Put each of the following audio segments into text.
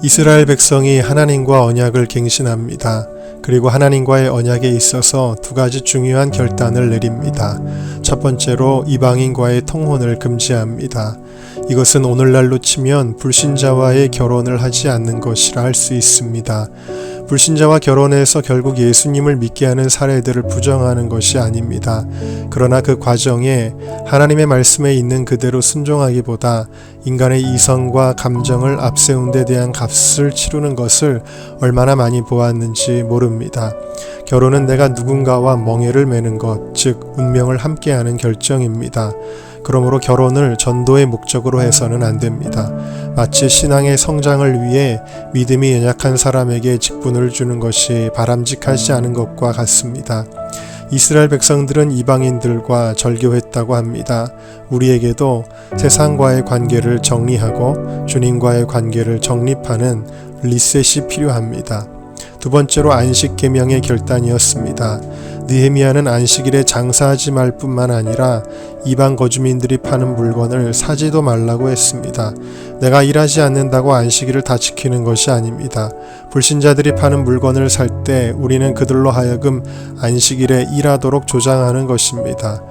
이스라엘 백성이 하나님과 언약을 갱신합니다. 그리고 하나님과의 언약에 있어서 두 가지 중요한 결단을 내립니다. 첫 번째로 이방인과의 통혼을 금지합니다. 이것은 오늘날로 치면 불신자와의 결혼을 하지 않는 것이라 할 수 있습니다. 불신자와 결혼해서 결국 예수님을 믿게 하는 사례들을 부정하는 것이 아닙니다. 그러나 그 과정에 하나님의 말씀에 있는 그대로 순종하기보다 인간의 이성과 감정을 앞세운 데 대한 값을 치르는 것을 얼마나 많이 보았는지 모릅니다. 결혼은 내가 누군가와 멍에를 매는 것, 즉 운명을 함께하는 결정입니다. 그러므로 결혼을 전도의 목적으로 해서는 안 됩니다. 마치 신앙의 성장을 위해 믿음이 연약한 사람에게 직분을 주는 것이 바람직하지 않은 것과 같습니다. 이스라엘 백성들은 이방인들과 절교했다고 합니다. 우리에게도 세상과의 관계를 정리하고 주님과의 관계를 정립하는 리셋이 필요합니다. 두 번째로 안식 계명의 결단이었습니다. 느헤미야는 안식일에 장사하지 말 뿐만 아니라 이방 거주민들이 파는 물건을 사지도 말라고 했습니다. 내가 일하지 않는다고 안식일을 다 지키는 것이 아닙니다. 불신자들이 파는 물건을 살 때 우리는 그들로 하여금 안식일에 일하도록 조장하는 것입니다.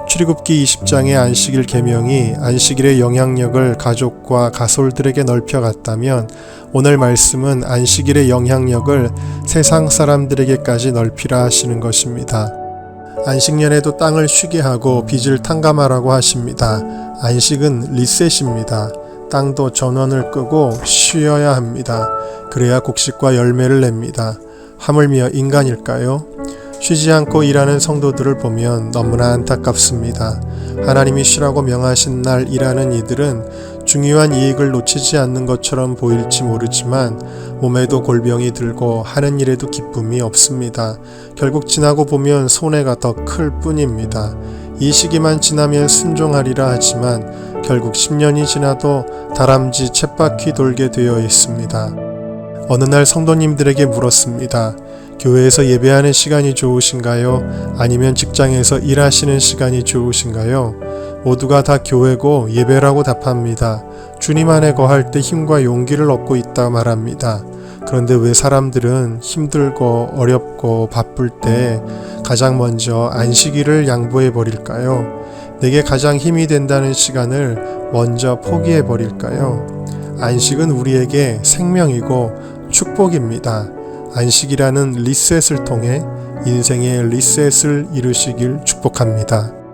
출애굽기 20장의 안식일 계명이 안식일의 영향력을 가족과 가솔들에게 넓혀갔다면 오늘 말씀은 안식일의 영향력을 세상 사람들에게까지 넓히라 하시는 것입니다. 안식년에도 땅을 쉬게 하고 빚을 탕감하라고 하십니다. 안식은 리셋입니다. 땅도 전원을 끄고 쉬어야 합니다. 그래야 곡식과 열매를 냅니다. 하물며 인간일까요? 쉬지 않고 일하는 성도들을 보면 너무나 안타깝습니다. 하나님이 쉬라고 명하신 날 일하는 이들은 중요한 이익을 놓치지 않는 것처럼 보일지 모르지만 몸에도 골병이 들고 하는 일에도 기쁨이 없습니다. 결국 지나고 보면 손해가 더 클 뿐입니다. 이 시기만 지나면 순종하리라 하지만 결국 10년이 지나도 다람쥐 쳇바퀴 돌게 되어 있습니다. 어느 날 성도님들에게 물었습니다. 교회에서 예배하는 시간이 좋으신가요? 아니면 직장에서 일하시는 시간이 좋으신가요? 모두가 다 교회고 예배라고 답합니다. 주님 안에 거할 때 힘과 용기를 얻고 있다 말합니다. 그런데 왜 사람들은 힘들고 어렵고 바쁠 때 가장 먼저 안식일을 양보해 버릴까요? 내게 가장 힘이 된다는 시간을 먼저 포기해 버릴까요? 안식은 우리에게 생명이고 축복입니다. 안식이라는 리셋을 통해 인생의 리셋을 이루시길 축복합니다.